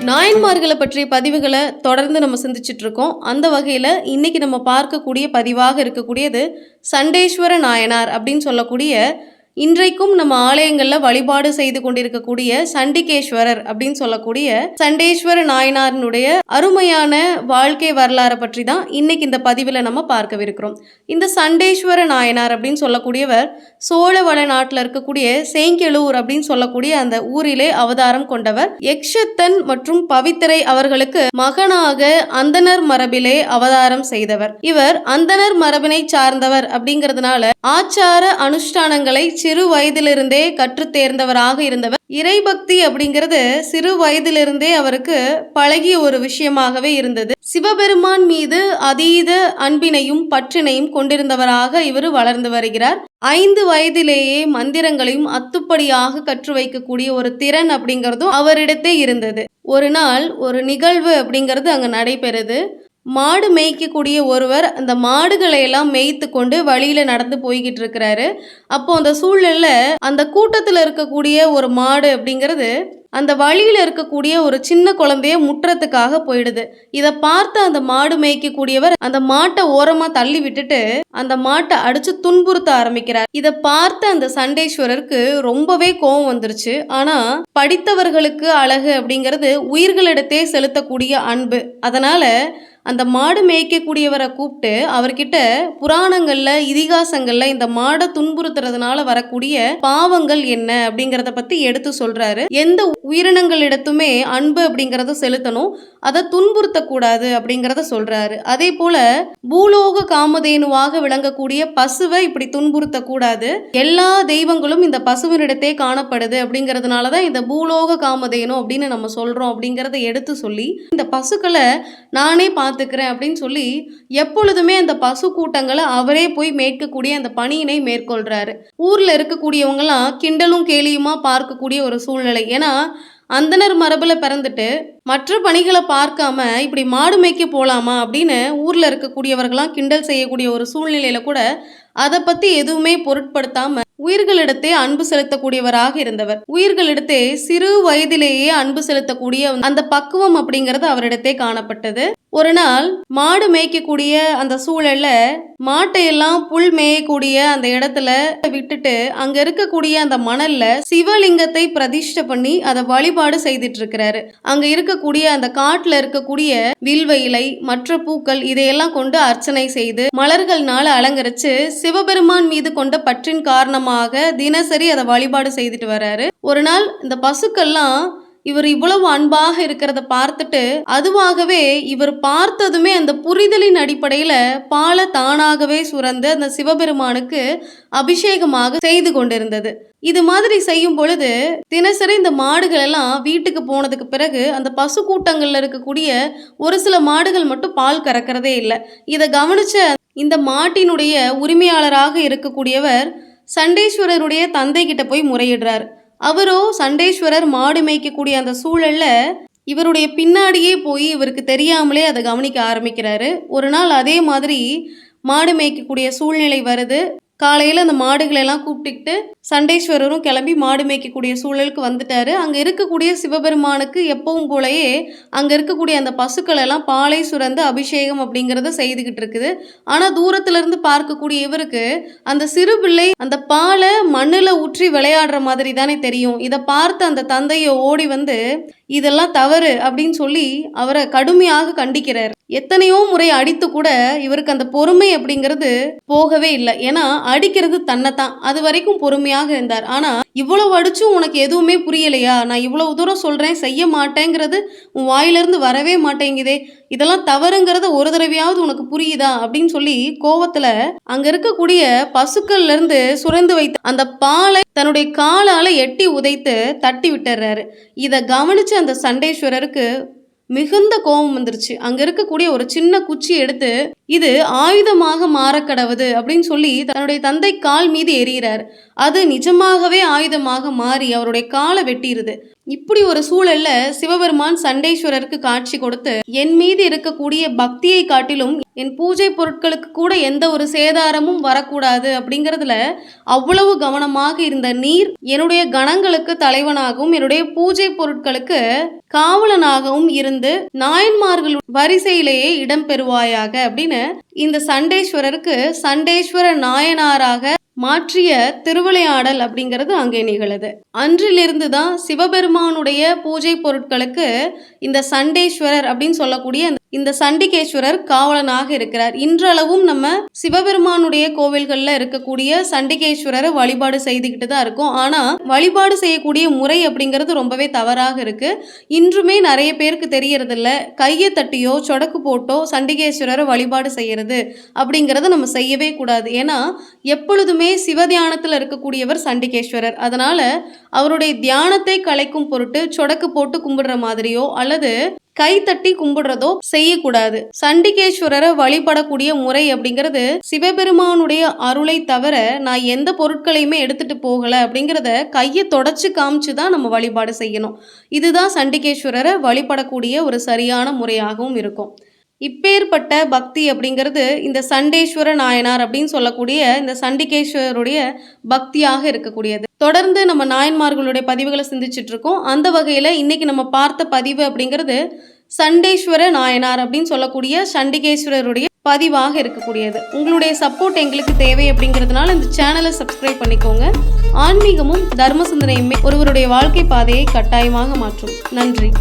நாயன்மார்களை பற்றிய பதிவுகளை தொடர்ந்து நம்ம சிந்திச்சுட்டு இருக்கோம். அந்த வகையில் இன்னைக்கு நம்ம பார்க்கக்கூடிய பதிவாக இருக்கக்கூடியது சண்டேஸ்வர நாயனார் அப்படின்னு சொல்லக்கூடிய இன்றைக்கும் நம்ம ஆலயங்களில் வழிபாடு செய்து கொண்டிருக்கக்கூடிய சண்டிகேஸ்வரர் அப்படின்னு சொல்லக்கூடிய சண்டேஸ்வர நாயனாரினுடைய அருமையான வாழ்க்கை வரலாறை பற்றி தான் இன்னைக்கு இந்த பதிவில் நம்ம பார்க்கவிருக்கிறோம். இந்த சண்டேஸ்வர நாயனார் அப்படின்னு சொல்லக்கூடியவர் சோழவள நாட்டில் இருக்கக்கூடிய சேங்கெழூர் அப்படின்னு சொல்லக்கூடிய அந்த ஊரிலே அவதாரம் கொண்டவர். யக்ஷத்தன் மற்றும் பவித்திரை அவர்களுக்கு மகனாக அந்தனர் மரபிலே அவதாரம் செய்தவர். இவர் அந்தனர் மரபினை சார்ந்தவர் அப்படிங்கிறதுனால ஆச்சார அனுஷ்டானங்களை சிறு வயதிலிருந்தே கற்று தேர்ந்தவராக இருந்தவர். இறைபக்தி அப்படிங்கிறது சிறு வயதிலிருந்தே அவருக்கு பழகிய ஒரு விஷயமாகவே இருந்தது. சிவபெருமான் மீது அதீத அன்பினையும் பற்றினையும் கொண்டிருந்தவராக இவர் வளர்ந்து வருகிறார். 5 வயதிலேயே மந்திரங்களையும் அத்துப்படியாக கற்று வைக்கக்கூடிய ஒரு திறன் அப்படிங்கிறதும் அவரிடத்தே இருந்தது. ஒரு நாள் ஒரு நிகழ்வு அப்படிங்கிறது அங்க நடைபெறுது. மாடு மேய்க்கக்கூடிய ஒருவர் அந்த மாடுகளை எல்லாம் மேய்த்து கொண்டு வழியில நடந்து போய்கிட்டு இருக்கிறாரு. அப்போ அந்த சூழ்நிலை அந்த கூட்டத்தில் இருக்கக்கூடிய ஒரு மாடு அப்படிங்கிறது அந்த வழியில் இருக்கக்கூடிய ஒரு சின்ன குழந்தைய முற்றத்துக்காக போயிடுது. இதை பார்த்து அந்த மாடு மேய்க்கக்கூடியவர் அந்த மாட்டை ஓரமாக தள்ளி விட்டுட்டு அந்த மாட்டை அடிச்சு துன்புறுத்த ஆரம்பிக்கிறார். இதை பார்த்து அந்த சண்டேஸ்வரருக்கு ரொம்பவே கோபம் வந்துருச்சு. ஆனால் படித்தவர்களுக்கு அழகு அப்படிங்கிறது உயிர்களிடத்தே செலுத்தக்கூடிய அன்பு. அதனால அந்த மாடு மேய்க்கக்கூடியவரை கூப்பிட்டு அவர்கிட்ட புராணங்கள்ல இதிகாசங்கள்ல இந்த மாடை துன்புறுத்துறதுனால வரக்கூடிய பாவங்கள் என்ன அப்படிங்கிறத பத்தி எடுத்து சொல்றாரு. எந்த உயிரினங்களிடத்துமே அன்பு அப்படிங்கிறத செலுத்தணும், அதை துன்புறுத்தக்கூடாது அப்படிங்கிறத சொல்றாரு. அதே போல பூலோக காமதேனுவாக விளங்கக்கூடிய பசுவை இப்படி துன்புறுத்தக்கூடாது, எல்லா தெய்வங்களும் இந்த பசுவினிடத்தே காணப்படுது அப்படிங்கிறதுனாலதான் இந்த பூலோக காமதேனு அப்படின்னு நம்ம சொல்றோம் அப்படிங்கிறத எடுத்து சொல்லி இந்த பசுக்களை நானே பார்த்துக்கிறேன் அப்படின்னு சொல்லி எப்பொழுதுமே அந்த பசு கூட்டங்களை அவரே போய் மேய்க்கக்கூடிய அந்த பணியினை மேற்கொள்றாரு. ஊர்ல இருக்கக்கூடியவங்கலாம் கிண்டலும் கேலியுமா பார்க்கக்கூடிய ஒரு சூழ்நிலை. ஏன்னா அந்தனர் மரபுல பிறந்துட்டு மற்ற பணிகளை பார்க்காம இப்படி மாடு மேய்க்க போலாமா அப்படின்னு ஊர்ல இருக்கக்கூடியவர்களாம் கிண்டல் செய்யக்கூடிய ஒரு சூழ்நிலையில கூட அதை பத்தி எதுவுமே பொருட்படுத்தாம உயிர்களிடத்தே அன்பு செலுத்தக்கூடியவராக இருந்தவர். உயிர்களிடத்தே சிறு வயதிலேயே அன்பு செலுத்தக்கூடிய அந்த பக்குவம் அப்படிங்கிறது அவரிடத்தே காணப்பட்டது. ஒரு நாள் மாடு மேய்க்கக்கூடிய அந்த சூழல்ல மாட்டையெல்லாம் புல் மேயக்கூடிய அந்த இடத்துல விட்டுட்டு அங்க இருக்கக்கூடிய அந்த மணல்ல சிவலிங்கத்தை பிரதிஷ்டை பண்ணி அதை வழிபாடு செய்துட்டு இருக்கிறாரு. அங்க இருக்கக்கூடிய அந்த காட்டுல இருக்கக்கூடிய வில்வ இலை மற்ற பூக்கள் இதையெல்லாம் கொண்டு அர்ச்சனை செய்து மலர்கள்னால அலங்கரிச்சு சிவபெருமான் மீது கொண்ட பற்றின் காரணமாக தினசரி அதை வழிபாடு செய்துட்டு வர்றாரு. ஒரு நாள் இந்த பசுக்கள்லாம் இவர் இவ்வளவு அன்பாக இருக்கிறத பார்த்துட்டு அதுவாகவே இவர் பார்த்ததுமே அந்த புரிதலின் அடிப்படையில பாலை தானாகவே சுரந்து அந்த சிவபெருமானுக்கு அபிஷேகமாக செய்து கொண்டிருந்தது. இது மாதிரி செய்யும் பொழுது தினசரி இந்த மாடுகள் எல்லாம் வீட்டுக்கு போனதுக்கு பிறகு அந்த பசு கூட்டங்கள்ல இருக்கக்கூடிய ஒரு சில மாடுகள் மட்டும் பால் கறக்கிறதே இல்லை. இதை கவனிச்ச இந்த மாட்டினுடைய உரிமையாளராக இருக்கக்கூடியவர் சண்டேஸ்வரருடைய தந்தை கிட்ட போய் முறையிடுறார். அவரோ சண்டேஸ்வரர் மாடு மேய்க்கக்கூடிய அந்த சூழல்ல இவருடைய பின்னாடியே போய் இவருக்கு தெரியாமலே அதை கவனிக்க ஆரம்பிக்கிறாரு. ஒரு நாள் அதே மாதிரி மாடு மேய்க்கக்கூடிய சூழ்நிலை வருது. காலையில் அந்த மாடுகளெல்லாம் கூப்பிட்டுக்கிட்டு சண்டேஸ்வரரும் கிளம்பி மாடு மேய்க்கக்கூடிய சூழலுக்கு வந்துட்டாரு. அங்கே இருக்கக்கூடிய சிவபெருமானுக்கு எப்பவும் போலயே அங்கே இருக்கக்கூடிய அந்த பசுக்கள் எல்லாம் பாலை சுரந்து அபிஷேகம் அப்படிங்கிறத செய்துக்கிட்டு இருக்குது. ஆனால் தூரத்துலேருந்து பார்க்கக்கூடிய இவருக்கு அந்த சிறு பிள்ளை அந்த பாலை மண்ணில் ஊற்றி விளையாடுற மாதிரி தானே தெரியும். இதை பார்த்து அந்த தந்தையை ஓடி வந்து இதெல்லாம் தவறு அப்படின்னு சொல்லி அவரை கடுமையாக கண்டிக்கிறார். எத்தனையோ முறை அடித்து கூட இவருக்கு அந்த பொறுமை அப்படிங்கிறது போகவே இல்லை. ஏன்னா அடிக்கிறது தன்னைத்தான். அது வரைக்கும் பொறுமையாக இருந்தார். ஆனா இவ்வளவு அடிச்சும் உனக்கு எதுவுமே புரியலையா, நான் இவ்வளவு தூரம் சொல்றேன் செய்ய மாட்டேங்கிறது உன் வாயிலிருந்து வரவே மாட்டேங்குதே, இதெல்லாம் தவறுங்கிறத ஒரு தடவையாவது உனக்கு புரியுதா அப்படின்னு சொல்லி கோவத்துல அங்க இருக்கக்கூடிய பசுக்கள்ல இருந்து சுரந்து வைத்த அந்த பாலை தன்னுடைய காலால எட்டி உதைத்து தட்டி விட்டுறாரு. இதை கவனிச்சு அந்த சண்டேஸ்வரருக்கு மிகுந்த கோபம் வந்துருச்சு. அங்க இருக்கக்கூடிய ஒரு சின்ன குச்சி எடுத்து இது ஆயுதமாக மாறக்கடவுது அப்படின்னு சொல்லி தன்னுடைய தந்தை கால் மீது எறிகிறார். அது நிஜமாகவே ஆயுதமாக மாறி அவருடைய காலை வெட்டிடுது. இப்படி ஒரு சூழல்ல சிவபெருமான் சண்டேஸ்வரருக்கு காட்சி கொடுத்து, என் மீது இருக்கக்கூடிய பக்தியை காட்டிலும் என் பூஜை பொருட்களுக்கு கூட எந்த ஒரு சேதாரமும் வரக்கூடாது அப்படிங்கிறதுல அவ்வளவு கவனமாக இருந்த நீர் என்னுடைய கணங்களுக்கு தலைவனாகவும் என்னுடைய பூஜை பொருட்களுக்கு காவலனாகவும் இருந்து நாயன்மார்கள் வரிசையிலேயே இடம் பெறுவாயாக அப்படின்னு இந்த சண்டேஸ்வரருக்கு சண்டேஸ்வர நாயனாராக மாற்றிய திருவிளையாடல் அப்படிங்கிறது அங்கே நிகழுது. அன்றிலிருந்து தான் சிவபெருமானுடைய பூஜை பொருட்களுக்கு இந்த சண்டேஸ்வரர் அப்படின்னு சொல்லக்கூடிய இந்த சண்டிகேஸ்வரர் காவலனாக இருக்கிறார். இன்றளவும் நம்ம சிவபெருமானுடைய கோவில்கள்ல இருக்கக்கூடிய சண்டிகேஸ்வரரை வழிபாடு செய்துக்கிட்டு தான் இருக்கோம். ஆனா வழிபாடு செய்யக்கூடிய முறை அப்படிங்கிறது ரொம்பவே தவறாக இருக்கு. இன்றுமே நிறைய பேருக்கு தெரியறது இல்ல. கையை தட்டியோ சொடக்கு போட்டோ சண்டிகேஸ்வரரை வழிபாடு செய்யறது அப்படிங்கிறத நம்ம செய்யவே கூடாது. ஏன்னா எப்பொழுதுமே சிவதியானத்தில் இருக்கக்கூடியவர் சண்டிகேஸ்வரர். அதனால அவருடைய தியானத்தை கலைக்கும் பொருட்டு சொடக்கு போட்டு கும்பிடுற மாதிரியோ அல்லது கை தட்டி கும்பிடுறதோ செய்யக்கூடாது. சண்டிகேஸ்வரரை வழிபடக்கூடிய முறை அப்படிங்கிறது சிவபெருமானுடைய அருளை தவிர நான் எந்த பொருட்களையுமே எடுத்துட்டு போகல அப்படிங்கிறத கையை தொடச்சு காமிச்சுதான் நம்ம வழிபாடு செய்யணும். இதுதான் சண்டிகேஸ்வரரை வழிபடக்கூடிய ஒரு சரியான முறையாகவும் இருக்கும். இப்பேற்பட்ட பக்தி அப்படிங்கிறது இந்த சண்டேஸ்வர நாயனார் அப்படின்னு சொல்லக்கூடிய இந்த சண்டிகேஸ்வரருடைய பக்தியாக இருக்கக்கூடியது. தொடர்ந்து நம்ம நாயன்மார்களுடைய பதிவுகளை சிந்திச்சுட்டு இருக்கோம். அந்த வகையில் இன்னைக்கு நம்ம பார்த்த பதிவு அப்படிங்கிறது சண்டேஸ்வர நாயனார் அப்படின்னு சொல்லக்கூடிய சண்டிகேஸ்வரருடைய பதிவாக இருக்கக்கூடியது. உங்களுடைய சப்போர்ட் எங்களுக்கு தேவை அப்படிங்கிறதுனால இந்த சேனலை சப்ஸ்கிரைப் பண்ணிக்கோங்க. ஆன்மீகமும் தர்ம சிந்தனையுமே ஒருவருடைய வாழ்க்கை பாதையை கட்டாயமாக மாற்றும். நன்றி.